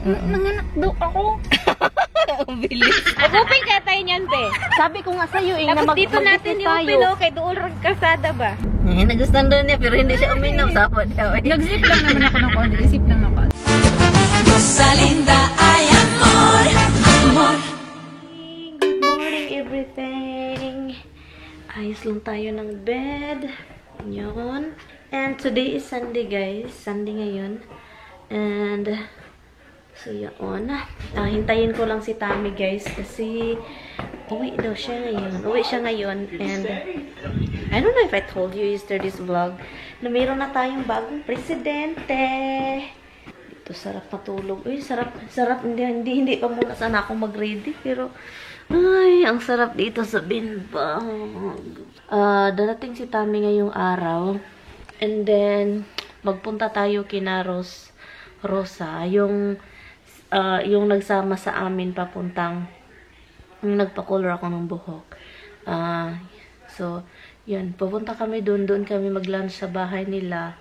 Nanganak daw ako. Ang bilis. Mag-open ka tayo niyan, te. Sabi ko nga sa'yo eh, na Tapos dito natin yung pilo, kay doon rin kalsada ba? Nagustuhan doon niya, pero hindi siya uminom. Sapot siya. Nag-zip lang naman ako ng konti. Zip lang ako. Rosalinda ay amor, amor. Good morning, everything. Ayos lang tayo ng bed. Yun. And today is Sunday, guys. Sunday ngayon. And so, yun. Hintayin ko lang si Tammy, guys. Kasi uwi daw siya ngayon. Uwi siya ngayon. And I don't know if I told you yesterday's vlog na mayroon na tayong bagong presidente. Dito, sarap matulog. Uy, sarap. Sarap. Hindi pa muna sana ako mag-ready. Pero, ay, ang sarap dito sa binbang. Darating si Tammy ngayong araw. And then, magpunta tayo kina Rosa. Yung nagsama sa amin papuntang, yung nagpa-color ako ng buhok. So, yun. Pupunta kami doon. Doon kami mag-lunch sa bahay nila.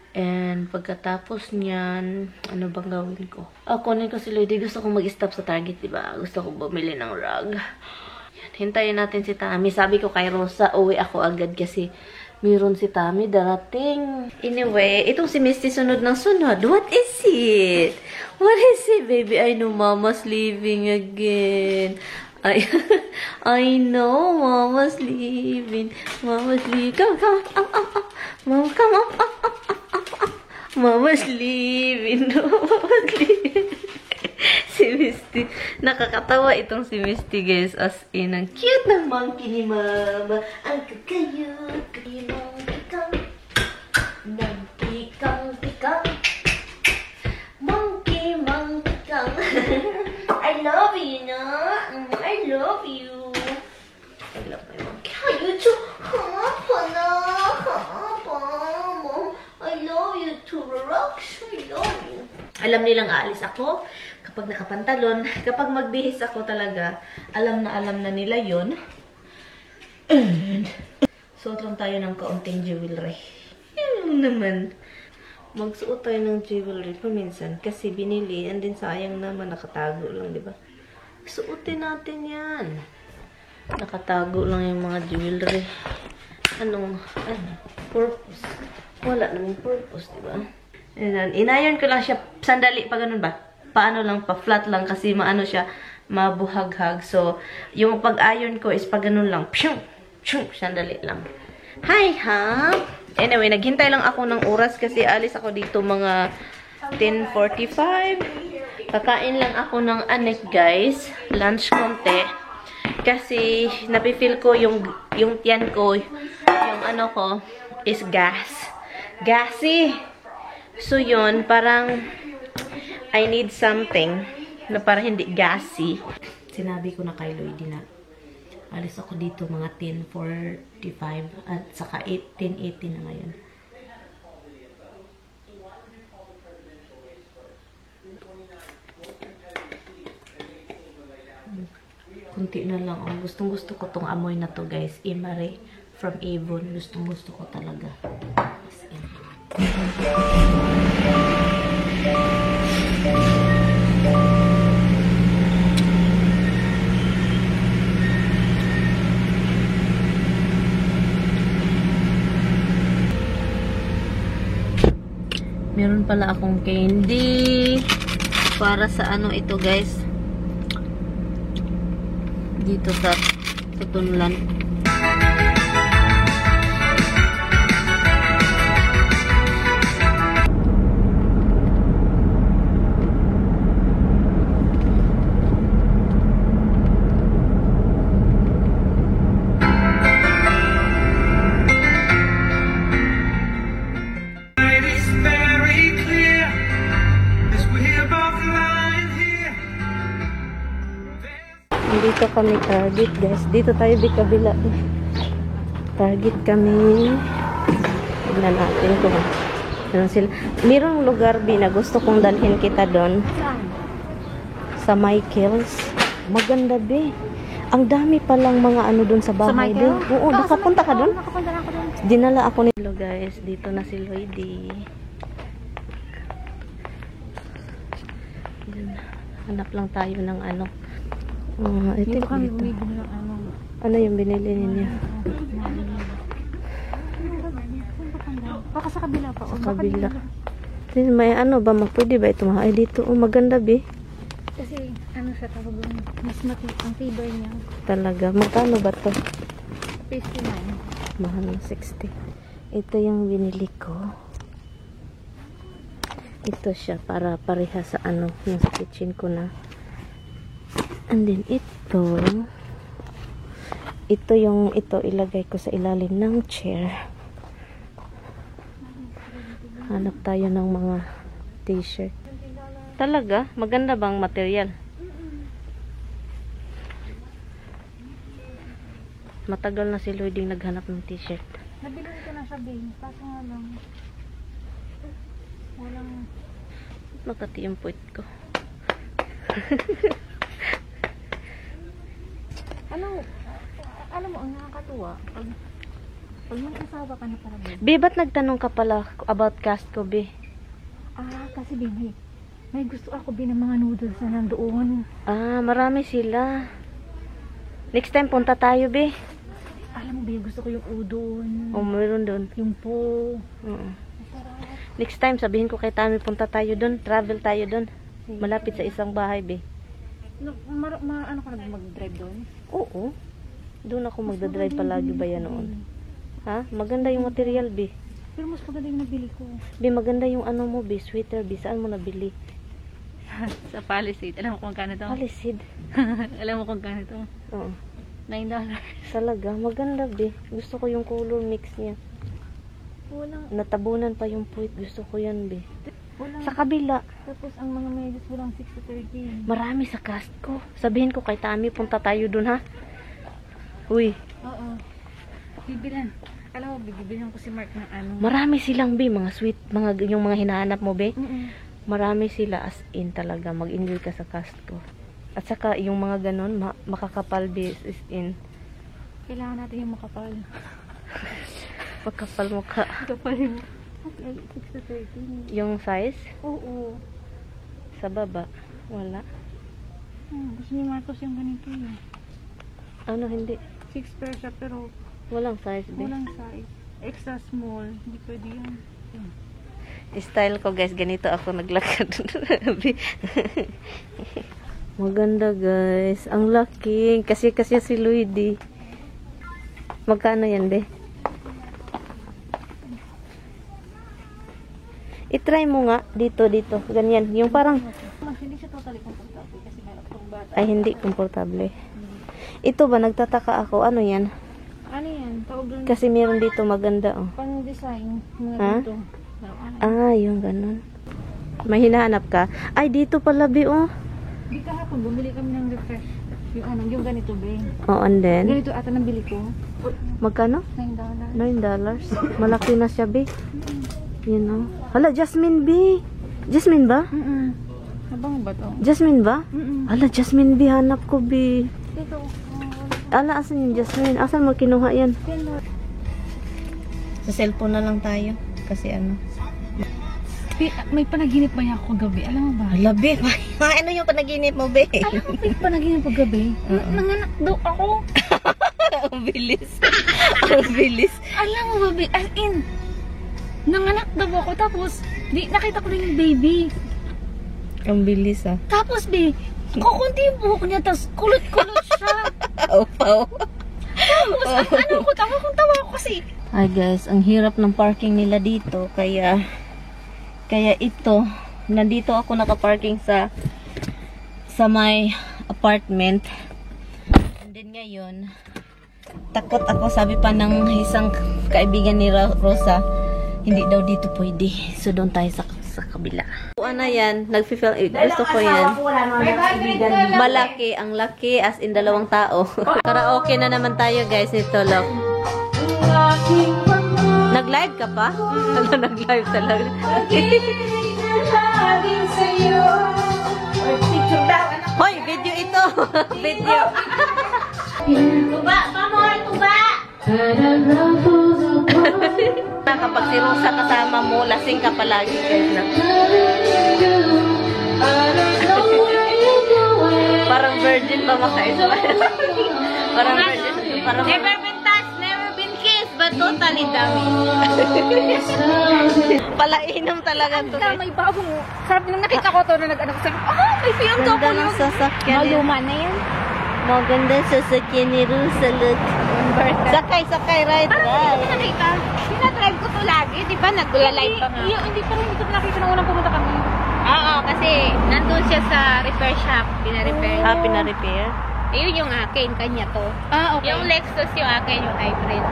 And pagkatapos niyan, ano bang gawin ko? Kunin ko si Lady. Gusto kong mag-stop sa Target, diba? Gusto kong bumili ng rug. Yan. Hintayin natin si Tammy. Sabi ko kay Rosa, uwi ako agad kasi meron si Tammy darating. Anyway, itong si Misty sunod ng sunod. What is it? What is it, baby? I know Mama's leaving again. I know Mama's leaving. Mama's leaving. Come. Mama, come on. Mama's leaving. Mama's leaving. Si Misty. Nakakatawa itong si Misty, guys. As in, ang cute ng monkey ni Mama. Ang kakayot. Monkey kang. Monkey kang. Monkey kang. I love you, no? I love you. I love my monkey. You too. I love you too, Rox. I love you. Alam nilang aalis ako kapag nakapantalon. Kapag magbihis ako talaga, alam na nila yun. And suot lang tayo ng kaunting jewelry. Yun naman. Magsuot tayo ng jewelry paminsan kasi binili. And then sayang naman, nakatago lang, di ba? Suotin natin yan. Nakatago lang yung mga jewelry. Anong purpose? Wala namang purpose, di ba? And inayon ko lang siya sandali pa ganun ba? Paano lang, pa-flat lang kasi maano siya, mabuhaghag. So, yung pag-ayon ko is pa ganun lang. Pshung! Sandali lang. Hi, ha? Anyway, naghintay lang ako ng oras kasi alis ako dito mga 10:45. Kakain lang ako ng anek, guys. Lunch konti. Kasi, napifeel ko yung tiyan ko, yung ano ko, is gassy. So, yun, parang I need something na para hindi gassy. Sinabi ko na kay Lloyd na alis ako dito mga 10:45 at saka 10:80 na ngayon. Kunti na lang. Gustong-gusto ko tong amoy na to, guys. Imari from Avon. Gustong-gusto ko talaga. As in. Meron pala akong candy. Para sa ano ito, guys. Dito sa tunlan. Dito kami Target, guys. Dito tayo di kabila. Target kami. Tignan natin kung ano sila. Mayroong lugar na gusto kong dalhin kita doon. Sa Michael's. Maganda be. Ang dami palang mga ano doon sa bahay doon. Oo, nakapunta ka doon? Nakapunta na ako doon. Dinala ako ni Hello guys, dito na si Lloydie. Hanap lang tayo ng ano. Ito Dito kami dito. bumibili ng ano. Ano yung binili ninyo? Baka sa kabila pa. Sa kabila. May ano ba? Pwede ba ito? Ay, dito. Oh, maganda, be. Kasi ano siya tawag doon. Mas ang tibay niya. Talaga. Magkano ba to? 59. Mahal na 60. Ito yung binili ko. Ito siya para pareha sa ano, yung sa kitchen ko na. And then ito ilagay ko sa ilalim ng chair. Hanap tayo ng mga t-shirt. Talaga? Maganda bang material? Matagal na si Lloyding naghanap ng t-shirt. Nabili ko na siya, babe. Kaso nga lang. Walang... Makati yung puwit ko. Alam mo, ang nakakatuwa, pag may asawa ka na para, babe. Be, ba't nagtanong ka pala about cast ko, be? Kasi babe, may gusto ako ng mga noodles na nandoon. Marami sila. Next time, punta tayo, be. Alam mo, babe, gusto ko yung udon. Meron doon. Yung po. Oo. Next time, sabihin ko kay Tami, punta tayo doon. Travel tayo doon. Malapit sa isang bahay, be. Ano ka na mag-drive doon? Oo. Doon ako magdadrive palagi ba yan noon? Ha? Maganda yung material, be. Pero mas maganda yung nabili ko. Be, maganda yung ano mo, be. Sweater, be. Saan mo nabili? Sa Palisade. Alam mo kung kano to? Palisade. Alam mo kung kano to? Oo. $9. Talaga, maganda, be. Gusto ko yung color mix niya. Walang... Natabunan pa yung puwit. Gusto ko yan, be. Walang... Sa kabila. Tapos ang mga medyas walang 6 to 13. Marami sa cast ko. Sabihin ko kay Tami, punta tayo dun, ha? Uy. Oo. Bibilan. Alam mo, bibilan ko si Mark ng ano. Marami silang, be. Mga sweet, yung mga hinahanap mo, be. Marami sila as in talaga. Mag-enjoy ka sa cast ko. At saka, yung mga ganon, makakapal, be, is in. Kailangan natin yung makapal. Makapal mukha. Makapal yung... 6 to 13. Yung size? Oo. Sa baba. Wala. Gusto ni Marcos yung ganito yun. Ano, hindi. 6 pair siya pero Walang size, be. walang size. Extra small. Hindi pwede yan. Style ko, guys. Ganito ako naglakad. Maganda, guys. Ang laki. Kasi si Luigi. Magkano yan, be? I-try mo nga. Dito. Ganyan. Yung parang... Hindi siya totally comfortable kasi meron itong bata. Ay, hindi komportable. Ito ba? Nagtataka ako. Ano yan? Ano yan? Tawag doon Kasi meron dito maganda, oh. pang design. Mga Ha? dito. Yung ganun. May hinahanap ka? Ay, dito pala, be, oh. Di kahapon, bumili kami ng refresh. Yung ganito, be. Oh, and then? Ganito ata nabili ko. Magkano? $9. $9. Malaki na siya, be. You know. Hala, Jasmine, be. Jasmine ba? Habang ba to? Jasmine ba? Hala, Jasmine, be. Hanap ko, be. Ito. Ala, asan yung Jasmine? Asan mo kinuha yan? Sa cellphone na lang tayo. Kasi ano. May panaginip ba ako gabi? Alam mo ba? Hala, be. Ano yung panaginip mo, be? Alam mo, may panaginip ko gabi? Nanganak daw ako. Ang bilis. Ang bilis. Alam mo ba, as in, nanganak daw ako. Tapos, nakita ko rin yung baby. Ang bilis, ah. Tapos, kukunti yung buhok niya. Tapos, kulot-kulot siya. Opo. Tapos, tawa ko kasi. Ay, guys, ang hirap ng parking nila dito. Kaya ito, nandito ako nakaparking sa my apartment. And then ngayon, takot ako, sabi pa ng isang kaibigan ni Rosa, hindi daw dito pwede. So, doon tayo sa kabila. Ano yan? Nag-feel, gusto ko yan. Malaki, ang laki, as in 2 tao. Karaoke na naman tayo, guys, nito, look. Nag-live ka pa? Nag-live talaga. Hoy, video ito. Video. Tuba! Pamor! Tuba! Kapag si Rosa kasama mo, lasing ka palagi, guys. virgin pa makaisa. Parang virgin. Parang Never been touched, never been kissed, but totally dummy. palainom talaga to. May bagong, sabi nung nakita ko to na nag-ano ko, sabi, may film to Ganda ng sasakyan. Maluma na yan. Maganda sa sasakyan ni Rusa. Look. Sakay, ride. Hindi ko nakita. Sinadrive ko to lagi, di ba? Nag-live pa nga. Hindi pa rin ko nakita nung unang pumunta kami. Oo, kasi nandun siya sa repair shop. Pina-repair. Pina-repair? Ayun yung akin, kanya to. Okay. Yung Lexus yung akin, yung hybrid.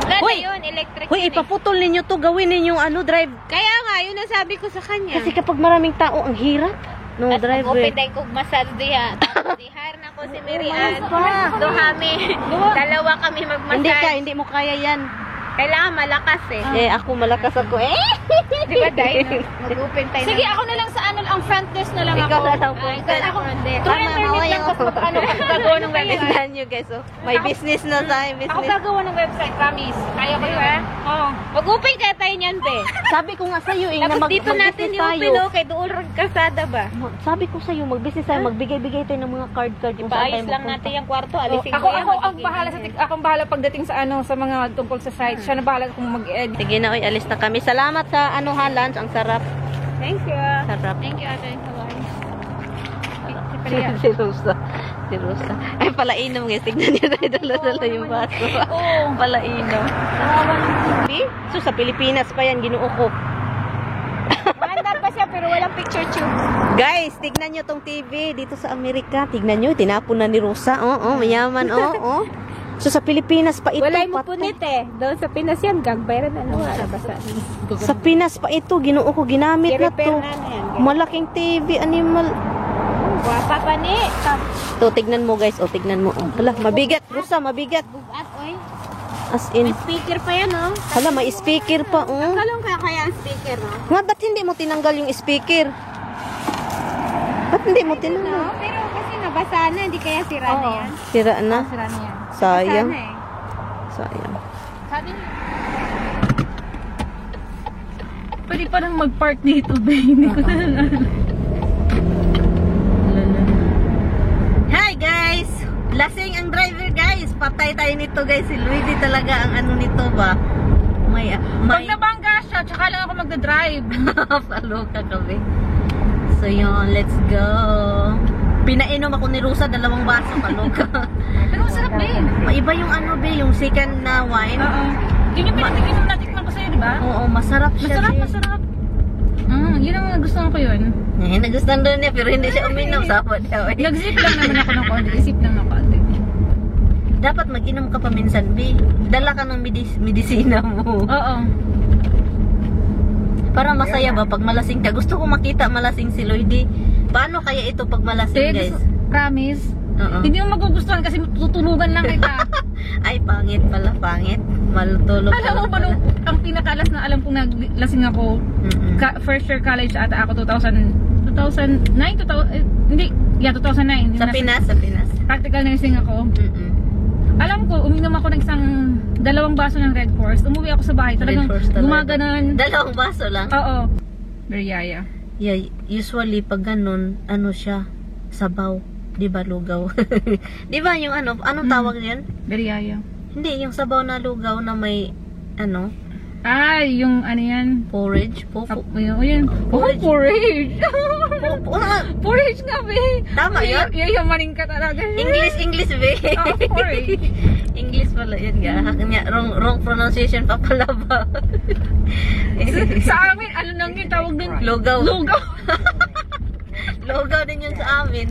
Ganda Hoy! yun, electric Hoy, yun eh. ipaputol ninyo to. Gawin ninyo drive. Kaya nga, yun ang sabi ko sa kanya. Kasi kapag maraming tao, ang hirap. No, At drive. mag-open kong masal diha. Dihar na ko si Mary Ann. pa. Duhami. Dalawa kami magmasal. Hindi mo kaya yan. Kailangan malakas eh. Ako malakas ako. Di ba, Day? Mag-open tayo. Sige, ako na lang sa ang front desk na lang Ikaw ako. na lang po. Ikaw ako. Tama, internet lang kasi gagawa ng website. Tignan nyo guys. May business na tayo. Ako Business. gagawa ng website, promise. Kaya ko yun, Oo. Mag-open kaya tayo niyan, be. Sabi ko nga sa'yo Tapos dito natin i-open, kay doon kasada ba? Sabi ko sa'yo, mag-business tayo. Magbigay-bigay tayo ng mga card. Ipaayos lang natin yung kwarto. Alisin Ako ang bahala akong bahala pagdating sa sa mga tungkol sa site. Siya na bahala kung mag-edit. Sige na, alis na kami. Salamat sa lunch. Ang sarap. Thank you. Sarap. Thank you, Ate. Si Rosa. Ay, palainom guys. Tignan niyo tayo. Dala-dala yung baso. Oo. Palainom. So, sa Pilipinas pa yan. Ginuo ko. Maandar pa siya pero walang picture tube. Guys, tignan nyo tong TV dito sa Amerika. Tignan nyo, tinapon na ni Rosa. Mayaman. So, sa Pilipinas pa ito. Walay mo pato. punit eh. Doon sa Pinas yan, gagbayran na naman. Basa. Sa Pinas pa ito. Ginuo ko. Ginamit na I-repair to. na yan. Malaking TV. Animal. Guwapa pa ni. To, tignan mo guys. Tignan mo. Hala, mabigat. Rosa, mabigat. Bugat, oy. As in. May speaker pa yan, oh. Hala, may speaker pa. Kalong kaya ang speaker, no? Nga, ba't hindi mo tinanggal yung speaker? Ba't hindi mo tinanggal? No, pero kasi nabasa na, hindi kaya sira na yan. Sira na. Sira niya. Sayang. Sana eh. Sayang. Sabi niya. Pwede pa nang mag-park dito, be. Hindi ko na lang. Hi guys! Lasing ang driver guys! Patay tayo nito guys. Si Luigi talaga ang nito ba? Pag nabangga siya, tsaka lang ako magdadrive. Palo ka kami. So yun, let's go. Pinainom ako ni Rosa, 2 baso. Palo ka. Pero masarap din. Maiba yung yung second na wine. Oo. Yun yung pinatikinom natikman ko sa'yo, di ba? Oo, masarap siya. Masarap. Yun ang gusto ko yun. Nagustuhan doon niya, pero hindi siya uminom. Sapat daw. Nag-zip lang naman ako ng konti. Isip lang ng konti. Dapat mag-inom ka pa minsan, B. Dala ka ng medisina mo. Oo. Para masaya ba pag malasing ka? Gusto ko makita malasing si Lloydie. Paano kaya ito pag malasing, guys? Promise. Oo. Hindi mo magugustuhan kasi tutulugan lang kita. Ay, pangit pala, pangit. Malutulog. Alam mo ba nung ang pinakalas na alam kong naglasing ako, first year college ata ako 2009, 2009. Sa Pinas, sa Pinas. Practical nursing ako. Alam ko, uminom ako ng 2 baso ng Red Force. Umuwi ako sa bahay. Talagang Red Force talaga. gumaganon. 2 baso lang? Oo. Beryaya. Yeah, usually pag ganun, siya, sabaw. Di ba, lugaw? Di ba yung anong tawag niyan? Beryaya. Hindi, yung sabaw na lugaw na may, Ay, yung yan? porridge? Yun. Porridge. Porridge. Ah, Porridge nga, be. Tama yun? Yayamanin ka talaga. English, be. Oh, porridge. English pala yun, wrong pronunciation pa pala ba? Sa amin, ano nang yun, tawag dun? Lugaw. Lugaw. Lugaw din yun sa amin.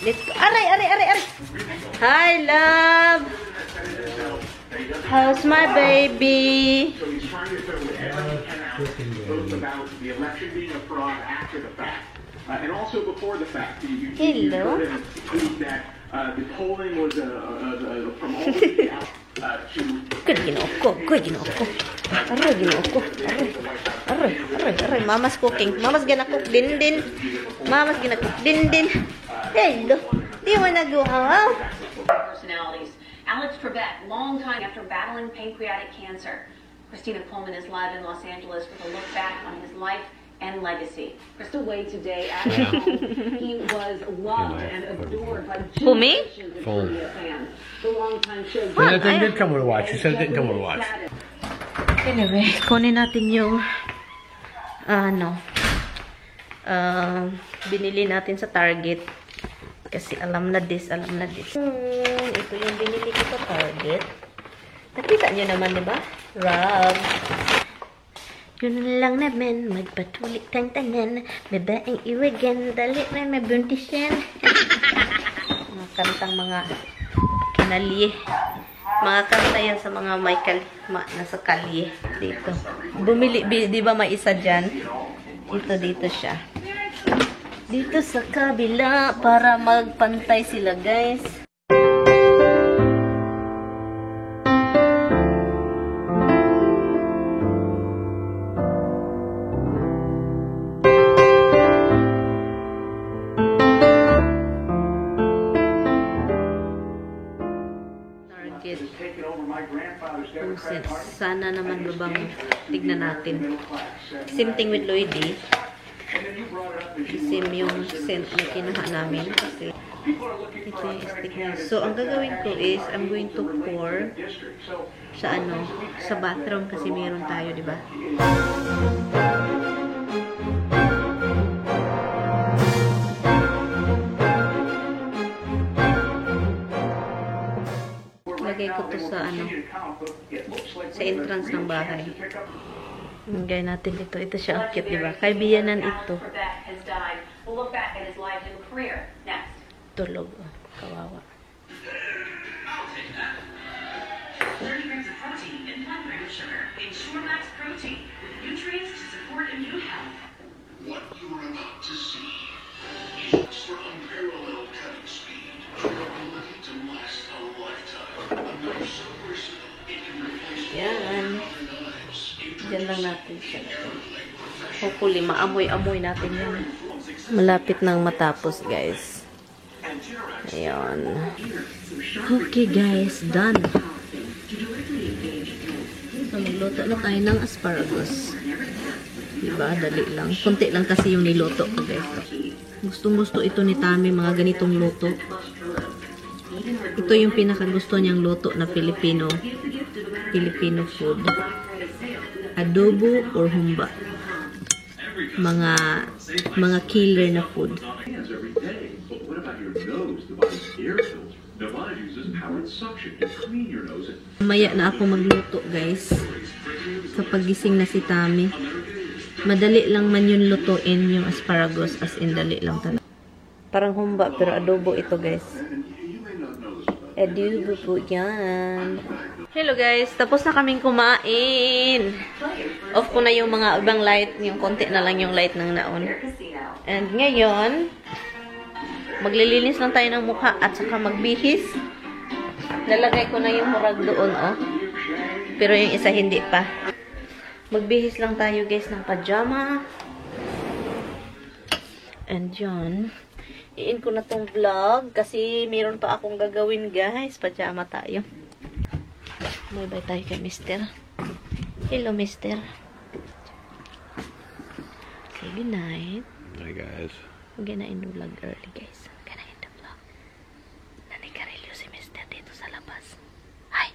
Let's go. Aray. Hi, love. How's my baby? both about the election being a fraud after the fact, and also before the fact. You Hello. heard him tweet that the polling was from all the way out to. Good ginoo ko. Aray, ginoo ko. Aray. Mama's cooking. Mama's gonna cook din. Hello. Di mo nagawa. Personalities. Alex Trebek, long time after battling pancreatic cancer. Christina Coleman is live in Los Angeles with a look back on his life and legacy. Crystal Way today at home. He was loved and adored by generations of media fans. The longtime show. That thing did come with a watch. You said it didn't come with a watch. Anyway, kunin natin yung binili natin sa Target. Kasi alam na this. Ito yung binili ko sa Target. Nakita nyo naman, di ba? Rug. Yun lang naman, magpatulik tantanan, babaeng iwagan, dali na mabuntis yan. Mga kantang mga kinali. Mga kanta yan sa mga may nasa kalye. Dito. Bumili, di ba may isa dyan? Dito siya. Dito sa kabila, para magpantay sila, guys. Sana naman babang tignan natin. Same thing with Lloydie. Same yung scent na kinuha namin. Kasi ito yung stick niya. So, ang gagawin ko is, I'm going to pour sa bathroom kasi meron tayo, di ba? Lagay ko to sa sa entrance ng bahay. Lagay natin dito. Ito siya ang cute, diba? Kaibiyanan ito. Tulog. Oh, kawawa. 30 grams of protein and 1 gram of sugar. Ensure max protein with nutrients to support immune health. What you are about to see is for unparalleled cutting speed, durability to last a lifetime. A knife so versatile it can replace Yan. knives. Diyan lang natin siya. Hopefully, maamoy-amoy natin yan. Malapit nang matapos, guys. Ayan. Okay, guys. Done. So, magluto na tayo ng asparagus. Diba? Dali lang. Kunti lang kasi yung niluto ko, guys. Gustong-gusto ito ni Tami, mga ganitong luto. Ito yung pinakagusto niyang luto na Filipino food. Adobo or humba. Mga killer na food. Maya na ako magluto, guys. Kapag gising na si Tami. Madali lang man yun lutuin yung asparagus, as in dali lang talaga. Parang humba pero adobo ito, guys. Adobo po yan. Hello guys, tapos na kaming kumain. Off ko na yung mga ibang light, yung konti na lang yung light ng naon. And ngayon, maglilinis lang tayo ng mukha at saka magbihis. Lalagay ko na yung murag doon, oh. Pero yung isa hindi pa. Magbihis lang tayo guys ng pajama. And yun. I-in ko na tong vlog kasi meron pa akong gagawin guys. Pajama tayo. Bye-bye tayo kay Mister. Hello Mister. Say good night. Hi guys. Huwag na inulag early guys. Huwag na in the vlog. Nanigarilyo si Mister dito sa labas. Hi.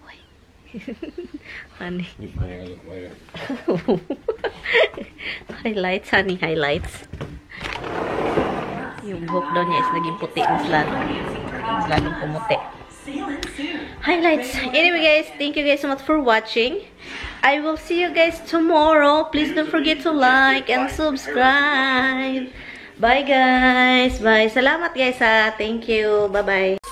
Hoy. Honey. Highlights, honey, highlights. Yung buhok daw niya is naging puti. Mas lalong pumuti. Highlights. Anyway guys, thank you guys so much for watching. I will see you guys tomorrow. Please don't forget to like and subscribe. Bye guys. Bye. Salamat guys ha. Thank you. Bye bye.